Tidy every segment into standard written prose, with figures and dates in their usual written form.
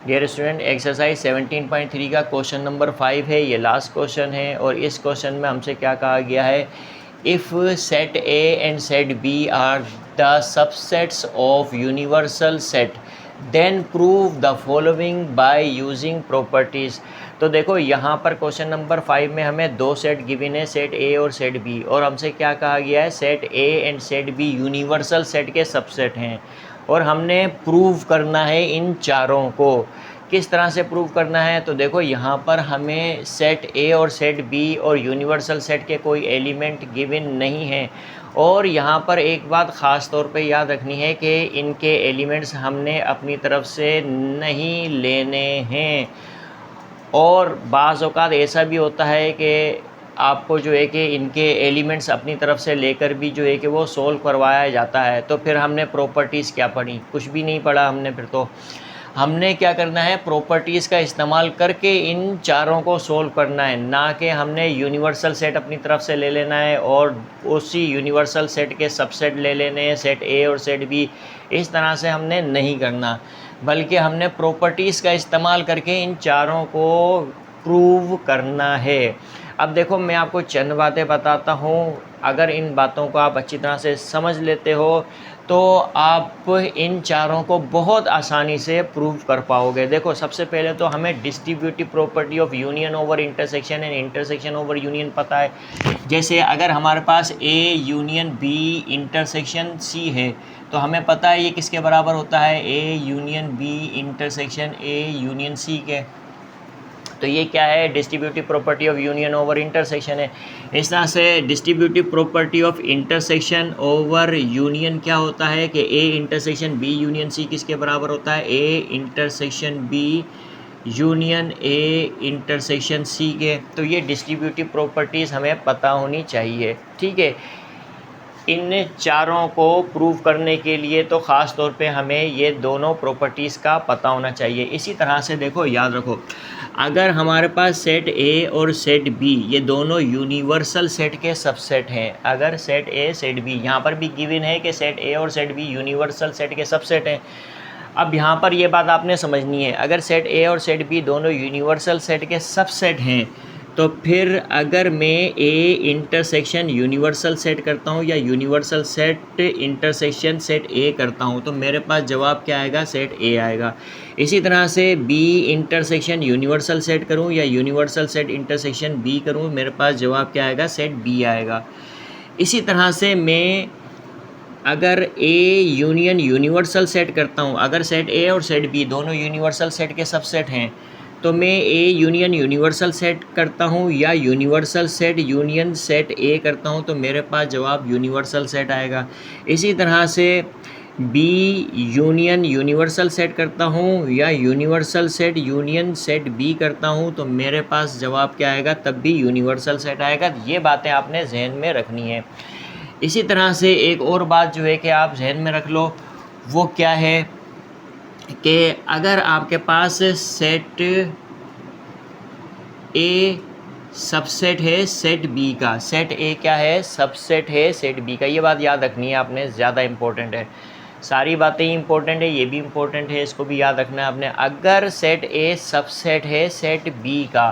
Dear student, exercise 17.3 का question number 5 है। ये लास्ट क्वेश्चन है और इस क्वेश्चन में हमसे क्या कहा गया है, if set A and set B are the subsets of universal set then prove the following by using properties. तो देखो यहाँ पर क्वेश्चन नंबर 5 में हमें दो सेट गिवन है, सेट ए और सेट बी, और हमसे क्या कहा गया है, set A and set B universal set के सबसेट हैं और हमने प्रूव करना है इन चारों को। किस तरह से प्रूव करना है, तो देखो यहाँ पर हमें सेट ए और सेट बी और यूनिवर्सल सेट के कोई एलिमेंट गिवन नहीं है। और यहाँ पर एक बात ख़ास तौर पे याद रखनी है कि इनके एलिमेंट्स हमने अपनी तरफ से नहीं लेने हैं। और बाज़ औक़ात ऐसा भी होता है कि आपको जो है कि इनके एलिमेंट्स अपनी तरफ से लेकर भी जो है कि वो सोल्व करवाया जाता है। तो फिर हमने प्रॉपर्टीज़ क्या पढ़ी, कुछ भी नहीं पढ़ा हमने। फिर तो हमने क्या करना है, प्रॉपर्टीज़ का इस्तेमाल करके इन चारों को सोल्व करना है, ना कि हमने यूनिवर्सल सेट अपनी तरफ से ले लेना है और उसी यूनिवर्सल सेट के सबसेट ले लेने हैं, सेट ए और सेट बी। इस तरह से हमने नहीं करना, बल्कि हमने प्रॉपर्टीज़ का इस्तेमाल करके इन चारों को प्रूव करना है। अब देखो मैं आपको चंद बातें बताता हूँ, अगर इन बातों को आप अच्छी तरह से समझ लेते हो तो आप इन चारों को बहुत आसानी से प्रूव कर पाओगे। देखो सबसे पहले तो हमें distributive property of union over intersection and intersection over union पता है। जैसे अगर हमारे पास A union B intersection C है तो हमें पता है ये किसके बराबर होता है, A union B intersection A union C के। तो ये क्या है, distributive property of union over intersection है। इस तरह से distributive property of intersection over union क्या होता है कि A intersection B union C किसके बराबर होता है, A intersection B union A intersection C के। तो ये डिस्ट्रीब्यूटिव प्रॉपर्टीज़ हमें पता होनी चाहिए, ठीक है। इन चारों को प्रूव करने के लिए तो ख़ास तौर पे हमें ये दोनों प्रॉपर्टीज़ का पता होना चाहिए। इसी तरह से देखो याद रखो, अगर हमारे पास सेट ए और सेट बी ये दोनों यूनिवर्सल सेट के सबसेट हैं, अगर सेट ए सेट बी, यहाँ पर भी गिवन है कि सेट ए और सेट बी यूनिवर्सल सेट के सबसेट हैं। अब यहाँ पर ये बात आपने समझनी है, अगर सेट ए और सेट बी दोनों यूनिवर्सल सेट के सबसेट हैं तो फिर अगर मैं ए इंटरसेक्शन यूनिवर्सल सेट करता हूँ या यूनिवर्सल सेट इंटरसेक्शन सेट ए करता हूँ तो मेरे पास जवाब क्या आएगा, सेट ए आएगा। इसी तरह से बी इंटरसेक्शन यूनिवर्सल सेट करूँ या यूनिवर्सल सेट इंटरसेक्शन बी करूँ, मेरे पास जवाब क्या आएगा, सेट बी आएगा। इसी तरह से मैं अगर ए यूनियन यूनिवर्सल सेट करता हूँ, अगर सेट ए और सेट बी दोनों यूनिवर्सल सेट के सबसेट हैं तो मैं ए यूनियन यूनिवर्सल सेट करता हूँ या यूनिवर्सल सेट यूनियन सेट ए करता हूँ तो मेरे पास जवाब यूनिवर्सल सेट आएगा। इसी तरह से बी यूनियन यूनिवर्सल सेट करता हूँ या universal set union set B करता हूँ तो मेरे पास जवाब क्या आएगा, तब भी यूनिवर्सल सेट आएगा। ये बातें आपने जहन में रखनी है। इसी तरह से एक और बात जो है कि आप जहन में रख लो, वो क्या है कि अगर आपके पास सेट ए सबसेट है सेट बी का, सेट ए क्या है, सबसेट है सेट बी का, ये बात याद रखनी है आपने, ज़्यादा इम्पोर्टेंट है। सारी बातें ही इम्पोर्टेंट है, ये भी इम्पोर्टेंट है, इसको भी याद रखना है आपने। अगर सेट ए सबसेट है सेट बी का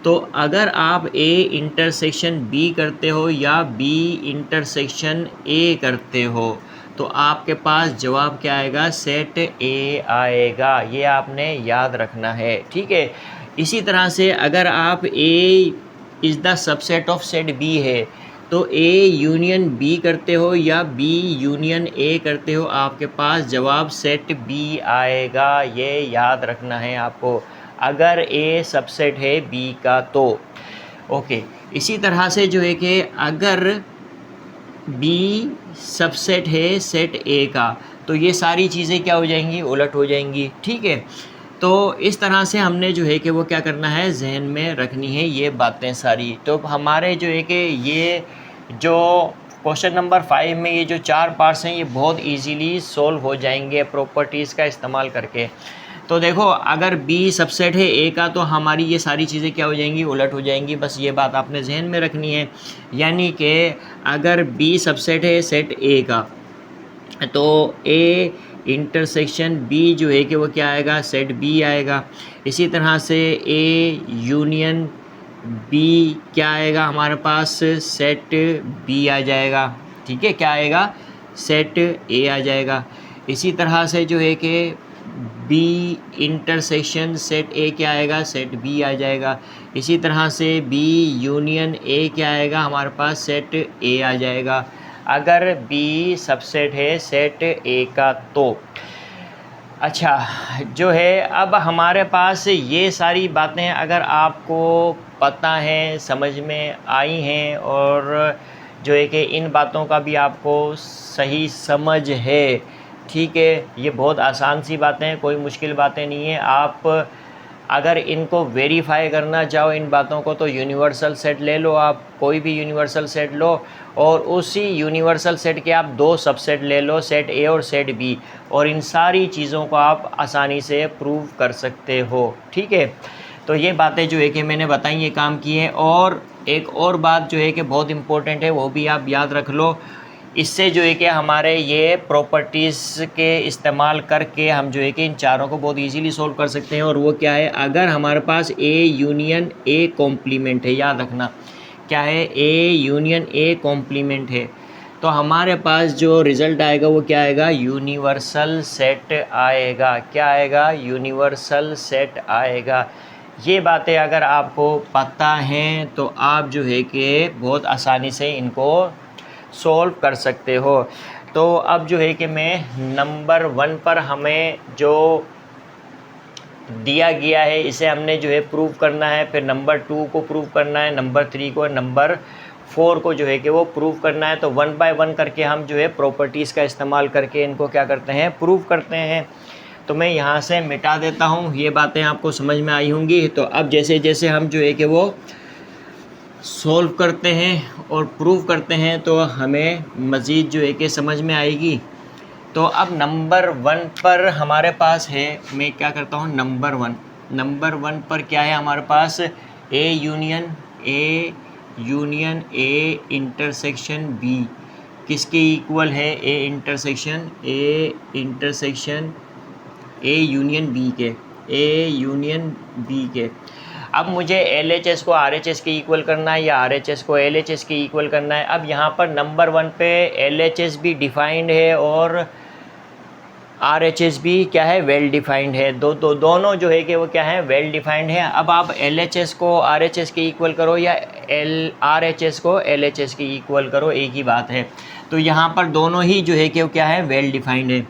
तो अगर आप ए इंटरसेक्शन बी करते हो या बी इंटरसेक्शन ए करते हो तो आपके पास जवाब क्या आएगा, सेट ए आएगा। ये आपने याद रखना है, ठीक है। इसी तरह से अगर आप A is the subset of set B है तो ए यूनियन बी करते हो या बी यूनियन ए करते हो, आपके पास जवाब सेट बी आएगा। ये याद रखना है आपको, अगर ए सबसेट है बी का तो ओके। इसी तरह से जो है कि अगर बी सबसेट है सेट ए का तो ये सारी चीज़ें क्या हो जाएंगी, उलट हो जाएंगी, ठीक है। तो इस तरह से हमने जो है कि वो क्या करना है, जहन में रखनी है ये बातें सारी। तो हमारे जो है कि ये जो क्वेश्चन नंबर 5 में ये जो 4 पार्ट्स हैं ये बहुत इजीली सॉल्व हो जाएंगे प्रॉपर्टीज़ का इस्तेमाल करके। तो देखो अगर बी सबसेट है ए का तो हमारी ये सारी चीज़ें क्या हो जाएंगी, उलट हो जाएंगी। बस ये बात आपने जहन में रखनी है। यानी कि अगर बी सबसेट है सेट ए का तो ए इंटरसेक्शन बी जो है कि वो क्या आएगा, सेट बी आएगा। इसी तरह से ए यूनियन बी क्या आएगा हमारे पास, सेट बी आ जाएगा। ठीक है, क्या आएगा, सेट ए आ जाएगा। इसी तरह से जो है कि बी इंटरसेक्शन सेट ए क्या आएगा, सेट बी आ जाएगा। इसी तरह से बी यूनियन ए क्या आएगा हमारे पास, सेट ए आ जाएगा, अगर बी सबसेट है सेट ए का तो। अच्छा जो है अब हमारे पास ये सारी बातें अगर आपको पता है, समझ में आई हैं और जो है कि इन बातों का भी आपको सही समझ है, ठीक है, ये बहुत आसान सी बातें हैं, कोई मुश्किल बातें नहीं है। आप अगर इनको वेरीफाई करना चाहो इन बातों को तो यूनिवर्सल सेट ले लो, आप कोई भी यूनिवर्सल सेट लो और उसी यूनिवर्सल सेट के आप दो सबसेट ले लो, सेट ए और सेट बी, और इन सारी चीज़ों को आप आसानी से प्रूव कर सकते हो। ठीक है, तो ये बातें जो है कि मैंने बताई, ये काम की है। और एक और बात जो है कि बहुत इम्पोर्टेंट है, वो भी आप याद रख लो, इससे जो है कि हमारे ये प्रॉपर्टीज़ के इस्तेमाल करके हम जो है कि इन चारों को बहुत इजीली सॉल्व कर सकते हैं। और वो क्या है, अगर हमारे पास ए यूनियन ए कॉम्प्लीमेंट है, याद रखना क्या है, ए यूनियन ए कॉम्प्लीमेंट है, तो हमारे पास जो रिज़ल्ट आएगा वो क्या आएगा, यूनिवर्सल सेट आएगा। क्या आएगा, यूनिवर्सल सेट आएगा। ये बातें अगर आपको पता हैं तो आप जो है कि बहुत आसानी से इनको सॉल्व कर सकते हो। तो अब जो है कि मैं नंबर 1 पर हमें जो दिया गया है इसे हमने जो है प्रूव करना है, फिर नंबर 2 को प्रूव करना है, नंबर 3 को, नंबर 4 को जो है कि वो प्रूव करना है। तो 1 बाय 1 करके हम जो है प्रॉपर्टीज़ का इस्तेमाल करके इनको क्या करते हैं, प्रूव करते हैं। तो मैं यहाँ से मिटा देता हूँ, ये बातें आपको समझ में आई होंगी। तो अब जैसे जैसे हम जो है कि वो सॉल्व करते हैं और प्रूव करते हैं तो हमें मज़ीद जो है कि समझ में आएगी। तो अब नंबर 1 पर हमारे पास है, मैं क्या करता हूँ, नंबर 1 पर क्या है हमारे पास, A union A intersection B किसके इक्वल है, A intersection A union B के। अब मुझे LHS को RHS के इक्वल करना है या RHS को LHS के इक्वल करना है। अब यहाँ पर नंबर 1 पे LHS भी डिफाइंड है और RHS भी क्या है, वेल डिफाइंड है। दोनों जो है कि वो क्या है, वेल डिफाइंड है। अब आप LHS को RHS के इक्वल करो या RHS को LHS के इक्वल करो, एक ही बात है। तो यहाँ पर दोनों ही जो है कि वो क्या है, वेल डिफाइंड है।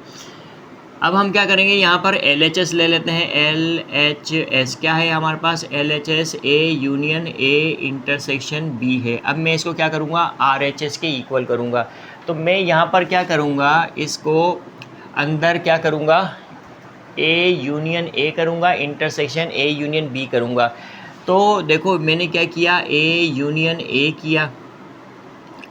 अब हम क्या करेंगे, यहाँ पर LHS ले लेते हैं, LHS क्या है हमारे पास, LHS A union A intersection B है। अब मैं इसको क्या करूँगा, RHS के इक्वल करूँगा। तो मैं यहाँ पर क्या करूँगा, इसको अंदर क्या करूँगा, ए यूनियन ए करूँगा, इंटरसेक्शन ए यूनियन बी करूँगा। तो देखो मैंने क्या किया, ए यूनियन ए किया,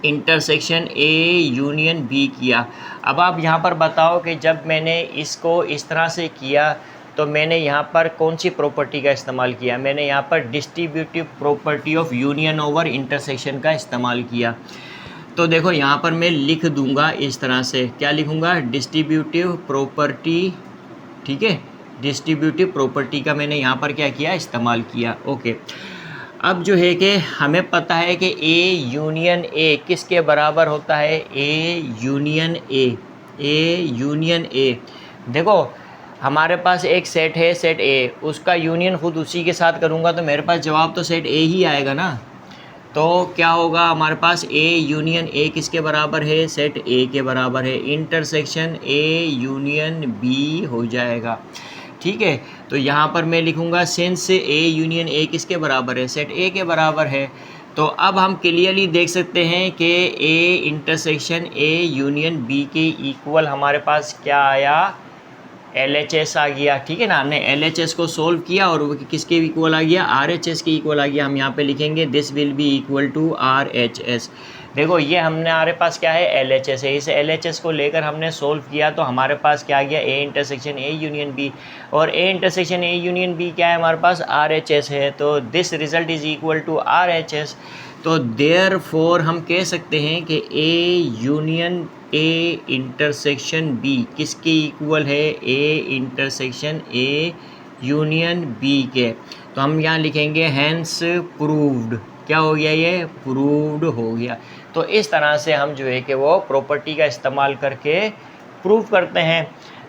इंटरसेक्शन ए यूनियन बी किया। अब आप यहाँ पर बताओ कि जब मैंने इसको इस तरह से किया तो मैंने यहाँ पर कौन सी प्रॉपर्टी का इस्तेमाल किया, मैंने यहाँ पर distributive property of union over intersection का इस्तेमाल किया। तो देखो यहाँ पर मैं लिख दूँगा इस तरह से, क्या लिखूँगा, डिस्ट्रीब्यूटिव प्रॉपर्टी। ठीक है, डिस्ट्रीब्यूटिव प्रॉपर्टी का मैंने यहाँ पर क्या किया, इस्तेमाल किया। ओके, अब जो है कि हमें पता है कि ए यूनियन ए किसके बराबर होता है, ए यूनियन ए। देखो हमारे पास एक सेट है, सेट ए, उसका यूनियन खुद उसी के साथ करूँगा तो मेरे पास जवाब तो सेट ए ही आएगा ना। तो क्या होगा हमारे पास, ए यूनियन ए किसके बराबर है, सेट ए के बराबर है, इंटरसेक्शन ए यूनियन बी हो जाएगा। ठीक है, तो यहाँ पर मैं लिखूँगा सिंस ए यूनियन ए किसके बराबर है, सेट ए के बराबर है। तो अब हम क्लियरली देख सकते हैं कि A intersection A union B के इक्वल हमारे पास क्या आया, LHS आ गया। ठीक है ना, हमने LHS को सोल्व किया और वो किसके इक्वल आ गया, RHS के इक्वल आ गया। हम यहाँ पे लिखेंगे this will be equal to RHS। देखो ये हमारे पास क्या है, LHS है। इस LHS को लेकर हमने सोल्व किया तो हमारे पास क्या आ गया, A intersection A union B, और A intersection A union B क्या है हमारे पास, RHS है। तो this result is equal to RHS। तो देयरफॉर हम कह सकते हैं कि A union A intersection B किसके इक्वल है, A intersection A union B के। तो हम यहाँ लिखेंगे हैंस प्रूव्ड। क्या हो गया, ये प्रूव्ड हो गया। तो इस तरह से हम जो है कि वो प्रॉपर्टी का इस्तेमाल करके प्रूव करते हैं।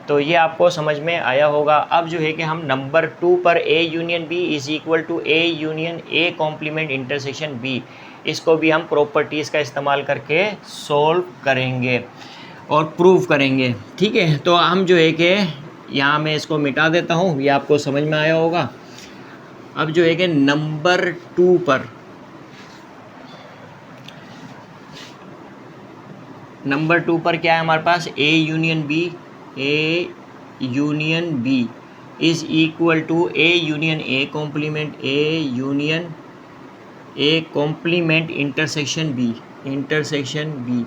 तो ये आपको समझ में आया होगा। अब जो है कि हम नंबर 2 पर A union B is equal to A union A complement intersection B, इसको भी हम प्रॉपर्टीज़ का इस्तेमाल करके सोल्व करेंगे और प्रूव करेंगे। ठीक है, तो हम जो है कि यहाँ मैं इसको मिटा देता हूँ, ये आपको समझ में आया होगा। अब जो है कि नंबर 2 पर क्या है हमारे पास, A union B is equal to A union A complement intersection B।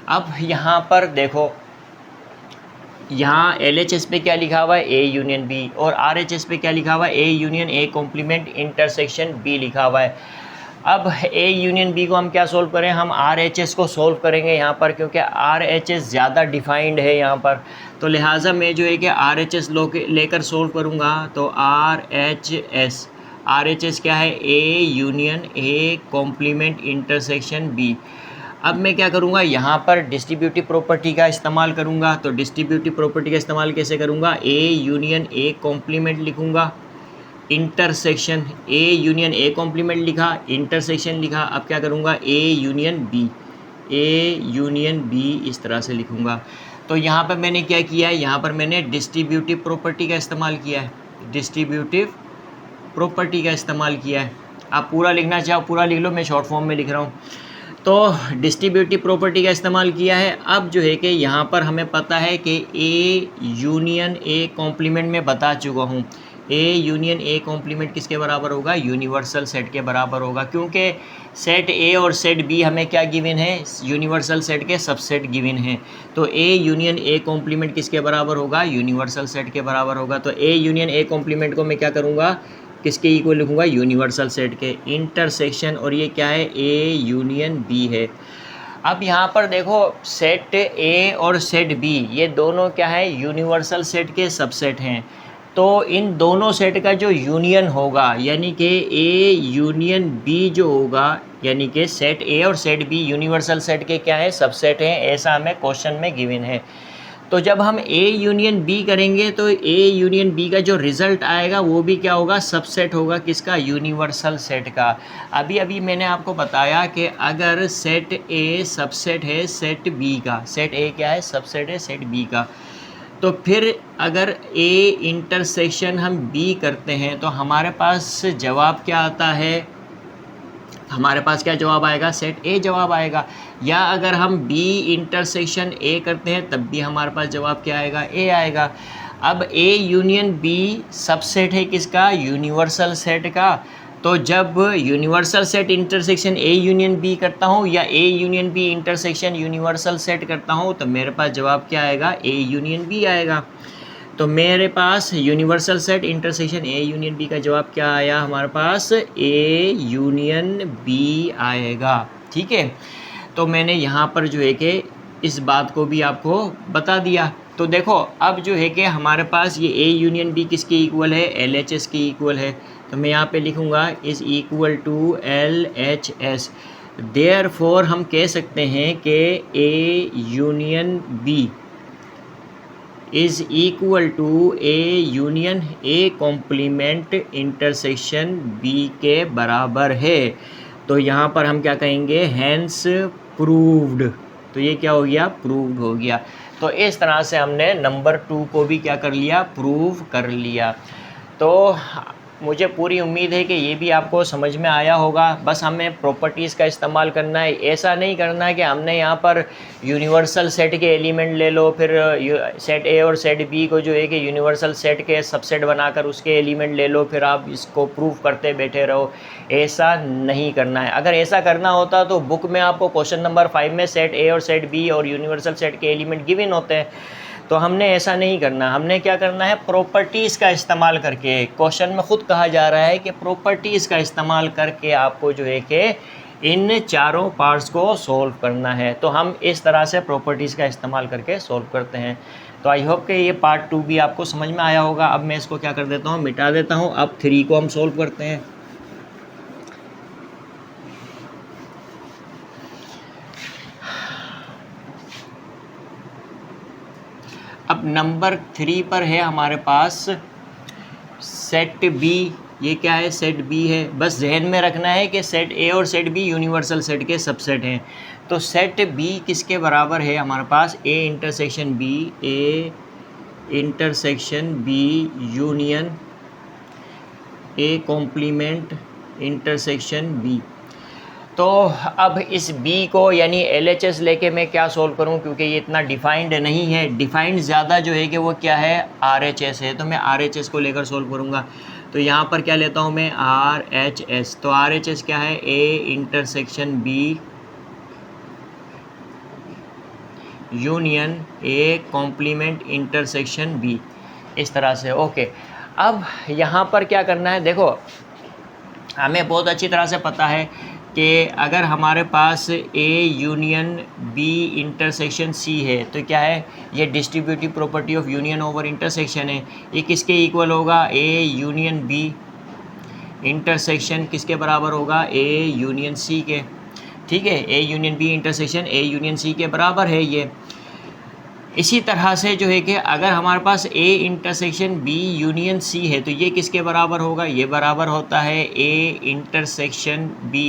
अब यहाँ पर देखो, यहाँ LHS पे क्या लिखा हुआ है, A यूनियन B, और RHS पे क्या लिखा हुआ है, A union A complement intersection B लिखा हुआ है। अब A यूनियन B को हम क्या सोल्व करें, हम RHS को सोल्व करेंगे यहाँ पर, क्योंकि RHS ज़्यादा डिफाइंड है यहाँ पर। तो लिहाजा मैं जो है कि RHS लेकर सोल्व करूँगा। तो RHS क्या है, A union A complement intersection B। अब मैं क्या करूँगा, यहाँ पर डिस्ट्रीब्यूटिव प्रॉपर्टी का इस्तेमाल करूँगा। तो डिस्ट्रीब्यूटिव प्रॉपर्टी का इस्तेमाल कैसे करूँगा, A यूनियन A कॉम्प्लीमेंट लिखूँगा, intersection A union A complement लिखा, इंटरसेक्शन लिखा। अब क्या करूँगा, A यूनियन B इस तरह से लिखूँगा। तो यहाँ पर मैंने क्या किया है, यहाँ पर मैंने डिस्ट्रीब्यूटिव प्रॉपर्टी का इस्तेमाल किया है, आप पूरा लिखना चाहो पूरा लिख लो, मैं शॉर्ट फॉर्म में लिख रहा हूँ। तो डिस्ट्रीब्यूटिव प्रॉपर्टी का इस्तेमाल किया है। अब जो है कि यहाँ पर हमें पता है कि A यूनियन A कॉम्प्लीमेंट में बता चुका हूँ, A यूनियन A कॉम्प्लीमेंट किसके बराबर होगा, यूनिवर्सल सेट के बराबर होगा, क्योंकि सेट A और सेट B हमें क्या गिवन है, यूनिवर्सल सेट के सबसेट गिवन है। तो A यूनियन A कॉम्प्लीमेंट किसके बराबर होगा, यूनिवर्सल सेट के बराबर होगा। तो A यूनियन A कॉम्प्लीमेंट को मैं क्या करूँगा, किसके इक्वल लिखूँगा, यूनिवर्सल सेट के, इंटरसेक्शन, और ये क्या है, A यूनियन B है। अब यहाँ पर देखो, सेट A और सेट B ये दोनों क्या है, यूनिवर्सल सेट के सबसेट हैं। तो इन दोनों सेट का जो यूनियन होगा, यानी कि A यूनियन B जो होगा, यानी कि सेट A और सेट B यूनिवर्सल सेट के क्या है, सबसेट हैं, ऐसा हमें क्वेश्चन में गिवन है। तो जब हम A यूनियन B करेंगे तो A यूनियन B का जो रिज़ल्ट आएगा वो भी क्या होगा, सबसेट होगा, किसका, यूनिवर्सल सेट का। अभी मैंने आपको बताया कि अगर सेट A सबसेट है सेट B का, सेट A क्या है, सबसेट है सेट B का, तो फिर अगर A इंटरसेक्शन हम B करते हैं तो हमारे पास जवाब क्या आता है, हमारे पास क्या जवाब आएगा, सेट A जवाब आएगा। या अगर हम B इंटरसेक्शन A करते हैं तब भी हमारे पास जवाब क्या आएगा, A आएगा। अब A यूनियन B सबसेट है किसका, यूनिवर्सल सेट का। तो जब universal set intersection A union B करता हूँ या A union B intersection universal set करता हूँ तो मेरे पास जवाब क्या आएगा, A यूनियन B आएगा। तो मेरे पास universal set intersection A union B का जवाब क्या आया, हमारे पास A यूनियन B आएगा। ठीक है, तो मैंने यहाँ पर जो है कि इस बात को भी आपको बता दिया। तो देखो अब जो है कि हमारे पास ये A यूनियन B किसके इक्वल है, LHS के इक्वल है। तो मैं यहाँ पे लिखूँगा is equal to LHS। Therefore हम कह सकते हैं कि A union B is equal to A union A complement intersection B के बराबर है। तो यहाँ पर हम क्या कहेंगे, हैंस प्रूव्ड। तो ये क्या हो गया, प्रूव्ड हो गया। तो इस तरह से हमने नंबर 2 को भी क्या कर लिया, प्रूव कर लिया। तो मुझे पूरी उम्मीद है कि ये भी आपको समझ में आया होगा। बस हमें प्रॉपर्टीज़ का इस्तेमाल करना है, ऐसा नहीं करना है कि हमने यहाँ पर यूनिवर्सल सेट के एलिमेंट ले लो, फिर सेट ए और सेट बी को जो है कि यूनिवर्सल सेट के सबसेट बनाकर उसके एलिमेंट ले लो, फिर आप इसको प्रूव करते बैठे रहो। ऐसा नहीं करना है। अगर ऐसा करना होता तो बुक में आपको क्वेश्चन नंबर 5 में सेट ए और सेट बी और यूनिवर्सल सेट के एलिमेंट गिवन होते हैं। तो हमने ऐसा नहीं करना। हमने क्या करना है, प्रॉपर्टीज़ का इस्तेमाल करके, क्वेश्चन में ख़ुद कहा जा रहा है कि प्रॉपर्टीज़ का इस्तेमाल करके आपको जो है कि इन चारों पार्ट्स को सॉल्व करना है। तो हम इस तरह से प्रॉपर्टीज़ का इस्तेमाल करके सॉल्व करते हैं। तो आई होप कि ये पार्ट 2 भी आपको समझ में आया होगा। अब मैं इसको क्या कर देता हूँ, मिटा देता हूँ। अब 3 को हम सॉल्व करते हैं। अब नंबर 3 पर है हमारे पास सेट बी। ये क्या है, सेट बी है। बस जहन में रखना है कि सेट ए और सेट बी यूनिवर्सल सेट के सबसेट हैं। तो सेट बी किसके बराबर है हमारे पास, A intersection B, A intersection B union A complement intersection B. तो अब इस B को यानी LHS लेके मैं क्या सोल्व करूं, क्योंकि ये इतना डिफाइंड नहीं है। डिफाइंड ज़्यादा जो है कि वो क्या है, RHS है। तो मैं RHS को लेकर सोल्व करूंगा। तो यहाँ पर क्या लेता हूँ मैं, RHS। तो RHS क्या है, A intersection B union A complement intersection B, इस तरह से। ओके, अब यहाँ पर क्या करना है, देखो हमें बहुत अच्छी तरह से पता है कि अगर हमारे पास A union B intersection C है तो क्या है, ये distributive property of union over intersection है। ये किसके इक्वल होगा, A यूनियन B इंटरसेक्शन किसके बराबर होगा, A यूनियन C के। ठीक है, A union B intersection A union C के बराबर है ये। इसी तरह से जो है कि अगर हमारे पास A intersection B union C है तो ये किसके बराबर होगा, ये बराबर होता है A intersection B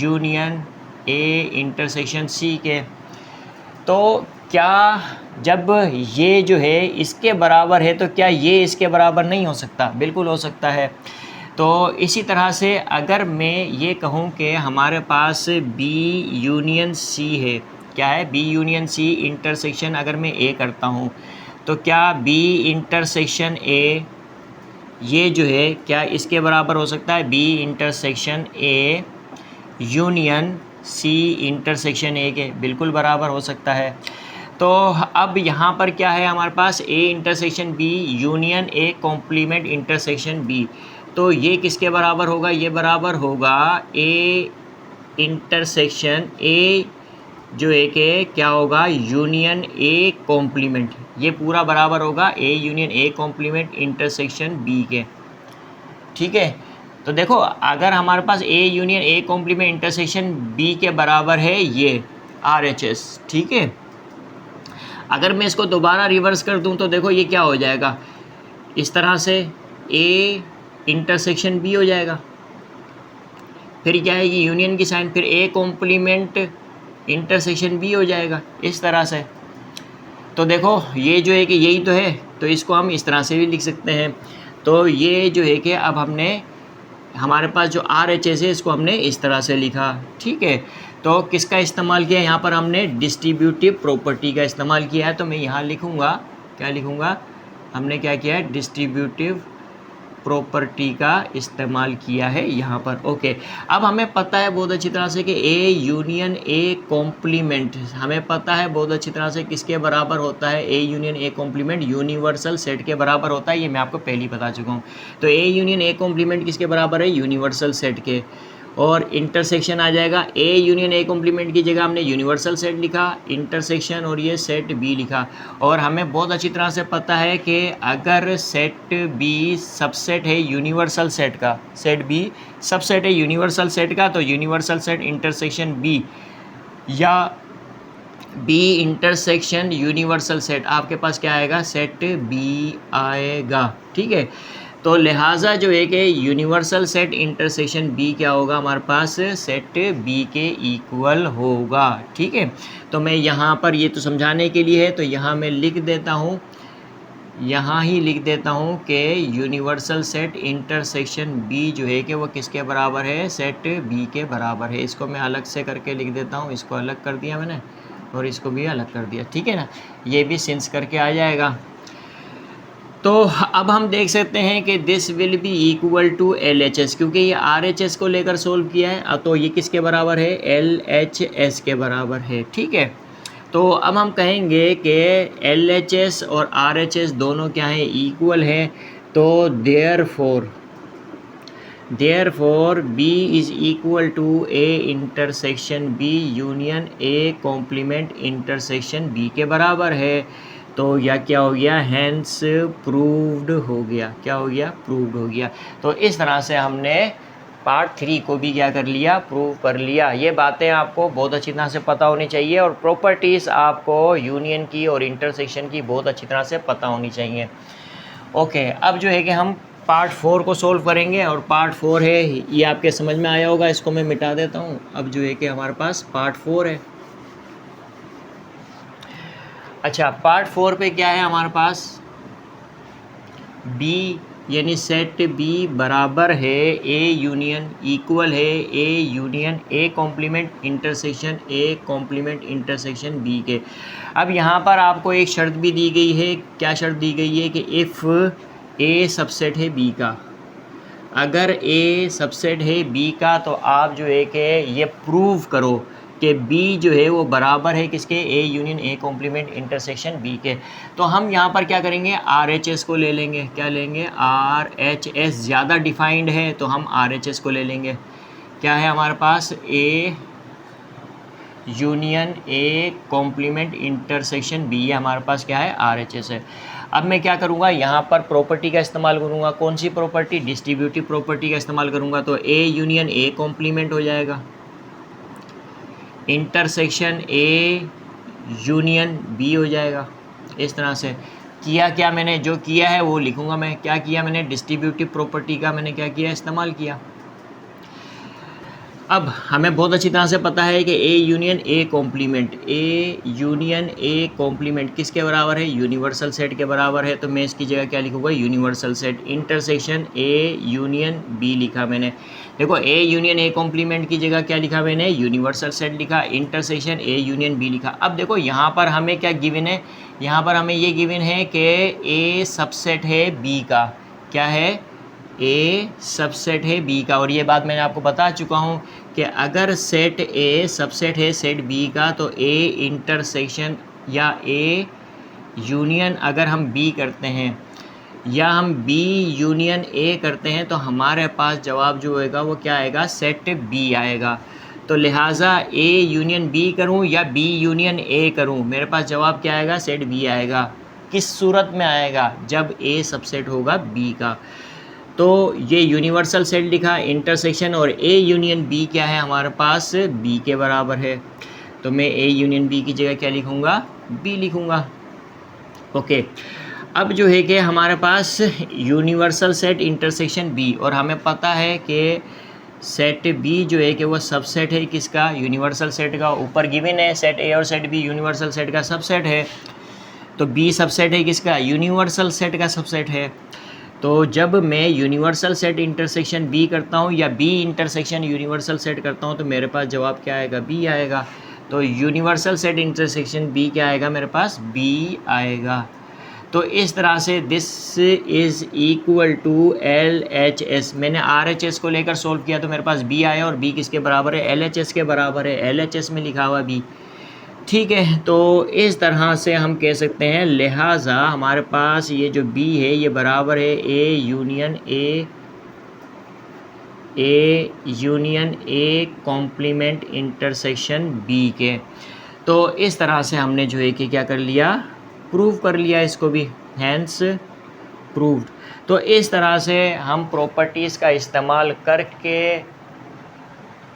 union A intersection C के। तो क्या जब ये जो है इसके बराबर है तो क्या ये इसके बराबर नहीं हो सकता, बिल्कुल हो सकता है। तो इसी तरह से अगर मैं ये कहूँ कि हमारे पास B यूनियन C है, क्या है, B यूनियन C इंटरसेक्शन अगर मैं A करता हूँ तो क्या B इंटरसेक्शन A ये जो है क्या इसके बराबर हो सकता है, B intersection A union C intersection A के बिल्कुल बराबर हो सकता है। तो अब यहाँ पर क्या है हमारे पास, A intersection B union A complement intersection B। तो ये किसके बराबर होगा, ये बराबर होगा A इंटरसेक्शन A जो है कि क्या होगा, यूनियन A कॉम्प्लीमेंट। ये पूरा बराबर होगा A union A complement intersection B के। ठीक है, तो देखो अगर हमारे पास A union A complement intersection B के बराबर है ये RHS। ठीक है, अगर मैं इसको दोबारा रिवर्स कर दूं तो देखो ये क्या हो जाएगा, इस तरह से A इंटरसेक्शन B हो जाएगा, फिर क्या है ये यूनियन की साइन, फिर A कॉम्प्लीमेंट इंटरसेक्शन B हो जाएगा, इस तरह से। तो देखो ये जो है कि यही तो है, तो इसको हम इस तरह से भी लिख सकते हैं। तो ये जो है कि अब हमने हमारे पास जो RHS है इसको हमने इस तरह से लिखा। ठीक है, तो किसका इस्तेमाल किया, यहाँ पर हमने डिस्ट्रीब्यूटिव प्रॉपर्टी का इस्तेमाल किया है। तो मैं यहाँ लिखूँगा, क्या लिखूँगा, हमने क्या किया है, डिस्ट्रीब्यूटिव प्रॉपर्टी का इस्तेमाल किया है यहाँ पर। ओके, अब हमें पता है बहुत अच्छी तरह से कि A यूनियन A कॉम्प्लीमेंट हमें पता है बहुत अच्छी तरह से किसके बराबर होता है, A union A complement universal set के बराबर होता है। ये मैं आपको पहले ही बता चुका हूँ। तो A यूनियन A कॉम्प्लीमेंट किसके बराबर है, यूनिवर्सल सेट के। और इंटरसेक्शन आ जाएगा, A यूनियन A कॉम्प्लीमेंट की जगह हमने यूनिवर्सल सेट लिखा, इंटरसेक्शन और ये सेट B लिखा। और हमें बहुत अच्छी तरह से पता है कि अगर सेट B सबसेट है यूनिवर्सल सेट का, सेट B सबसेट है यूनिवर्सल सेट का, तो यूनिवर्सल सेट इंटरसेक्शन B या B इंटरसेक्शन यूनिवर्सल सेट आपके पास क्या आएगा, सेट B आएगा। ठीक है, तो लिहाजा जो है कि यूनिवर्सल सेट इंटरसेक्शन B क्या होगा, हमारे पास सेट B के इक्वल होगा। ठीक है, तो मैं यहाँ पर ये तो समझाने के लिए है, तो यहाँ मैं लिख देता हूँ यहाँ ही लिख देता हूँ कि यूनिवर्सल सेट इंटरसेक्शन बी जो है कि वो किसके बराबर है, सेट बी के बराबर है। इसको मैं अलग से करके लिख देता हूँ, इसको अलग कर दिया मैंने और इसको भी अलग कर दिया, ठीक है ना, ये भी सिंस करके आ जाएगा। तो अब हम देख सकते हैं कि this will be equal to L H S, क्योंकि ये आर एच एस को लेकर सोल्व किया है, अब तो ये किसके बराबर है, एल एच एस के बराबर है, ठीक है। तो अब हम कहेंगे कि एल एच एस और आर एच एस दोनों क्या हैं, इक्वल हैं। तो therefore B is equal to A intersection B union A complement intersection B के बराबर है। तो यह क्या हो गया, हैंस प्रूव्ड हो गया, क्या हो गया, प्रूव्ड हो गया। तो इस तरह से हमने पार्ट 3 को भी क्या कर लिया, प्रूव कर लिया। ये बातें आपको बहुत अच्छी तरह से पता होनी चाहिए और प्रॉपर्टीज़ आपको यूनियन की और इंटरसेक्शन की बहुत अच्छी तरह से पता होनी चाहिए। ओके, अब जो है कि हम पार्ट 4 को सोल्व करेंगे और पार्ट 4 है, ये आपके समझ में आया होगा, इसको मैं मिटा देता हूँ। अब जो है कि हमारे पास पार्ट 4 है। अच्छा, पार्ट 4 पे क्या है हमारे पास, बी यानी सेट बी बराबर है ए यूनियन, इक्वल है A union A complement intersection A complement intersection B के। अब यहाँ पर आपको एक शर्त भी दी गई है, क्या शर्त दी गई है कि इफ़ ए सबसेट है बी का, अगर ए सबसेट है बी का तो आप जो है कि ये प्रूव करो कि बी जो है वो बराबर है किसके, A union A complement intersection B के। तो हम यहाँ पर क्या करेंगे, आर एच एस को ले लेंगे, क्या लेंगे, आर एच एस, ज़्यादा डिफाइंड है तो हम आर एच एस को ले लेंगे। क्या है हमारे पास, A union A complement intersection B, ये हमारे पास क्या है, आर एच एस है। अब मैं क्या करूँगा, यहाँ पर प्रॉपर्टी का इस्तेमाल करूँगा, कौन सी प्रॉपर्टी, डिस्ट्रीब्यूटिव प्रॉपर्टी का इस्तेमाल करूँगा। तो ए यूनियन ए कॉम्प्लीमेंट हो जाएगा, इंटरसेक्शन ए यूनियन बी हो जाएगा। इस तरह से किया, क्या मैंने जो किया है वो लिखूँगा मैं, क्या किया मैंने, डिस्ट्रीब्यूटिव प्रॉपर्टी का मैंने क्या किया, इस्तेमाल किया। अब हमें बहुत अच्छी तरह से पता है कि A union A complement, A union A complement किसके बराबर है, यूनिवर्सल सेट के बराबर है। तो मैं इसकी जगह क्या लिखूँगा, universal set intersection A union B लिखा मैंने। देखो, ए यूनियन ए कॉम्प्लीमेंट की जगह क्या लिखा मैंने, यूनिवर्सल सेट लिखा, इंटरसेक्शन ए यूनियन बी लिखा। अब देखो यहाँ पर हमें क्या गिवन है, यहाँ पर हमें ये गिवन है कि ए सबसेट है बी का, क्या है, ए सबसेट है बी का। और ये बात मैंने आपको बता चुका हूँ कि अगर सेट ए सबसेट है सेट बी का तो ए इंटरसेक्शन या ए यूनियन अगर हम बी करते हैं या हम बी यूनियन ए करते हैं तो हमारे पास जवाब जो होएगा वो क्या आएगा, सेट बी आएगा। तो लिहाजा ए यूनियन बी करूं या बी यूनियन ए करूं, मेरे पास जवाब क्या आएगा, सेट बी आएगा। किस सूरत में आएगा, जब ए सबसेट होगा बी का। तो ये यूनिवर्सल सेट लिखा, इंटरसेक्शन और ए यूनियन बी क्या है हमारे पास, बी के बराबर है। तो मैं ए यूनियन बी की जगह क्या लिखूँगा, बी लिखूँगा। ओके, अब जो है कि हमारे पास यूनिवर्सल सेट इंटरसेक्शन बी, और हमें पता है कि सेट बी जो है कि वो सबसेट है किसका, यूनिवर्सल सेट का। ऊपर गिवन है सेट ए और सेट बी यूनिवर्सल सेट का सबसेट है, तो बी सबसेट है किसका, यूनिवर्सल सेट का सबसेट है। तो जब मैं यूनिवर्सल सेट इंटरसेक्शन बी करता हूँ या बी इंटरसेक्शन यूनिवर्सल सेट करता हूँ तो मेरे पास जवाब क्या आएगा, बी आएगा। तो यूनिवर्सल सेट इंटरसेक्शन बी क्या आएगा, मेरे पास बी आएगा। तो इस तरह से this is equal to L H S, मैंने आर एच एस को लेकर सोल्व किया तो मेरे पास बी आया, और बी किसके बराबर है, एल एच एस के बराबर है, एल एच एस में लिखा हुआ बी, ठीक है। तो इस तरह से हम कह सकते हैं, लिहाजा हमारे पास ये जो B है ये बराबर है A union A complement intersection B के। तो इस तरह से हमने जो है कि क्या कर लिया, प्रूव कर लिया इसको भी, हैंस प्रूव्ड। तो इस तरह से हम प्रॉपर्टीज़ का इस्तेमाल करके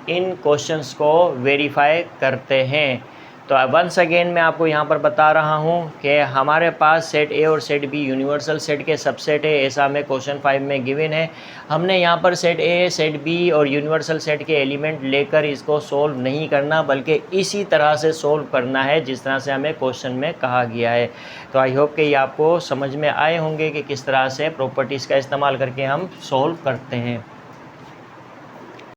इन क्वेश्चंस को वेरीफाई करते हैं। तो वंस अगेन मैं आपको यहाँ पर बता रहा हूँ कि हमारे पास सेट ए और सेट बी यूनिवर्सल सेट के सबसेट है, ऐसा हमें क्वेश्चन 5 में गिवन है। हमने यहाँ पर सेट ए, सेट बी और यूनिवर्सल सेट के एलिमेंट लेकर इसको सोल्व नहीं करना, बल्कि इसी तरह से सोल्व करना है जिस तरह से हमें क्वेश्चन में कहा गया है। तो आई होप कि ये आपको समझ में आए होंगे कि किस तरह से प्रॉपर्टीज़ का इस्तेमाल करके हम सोल्व करते हैं।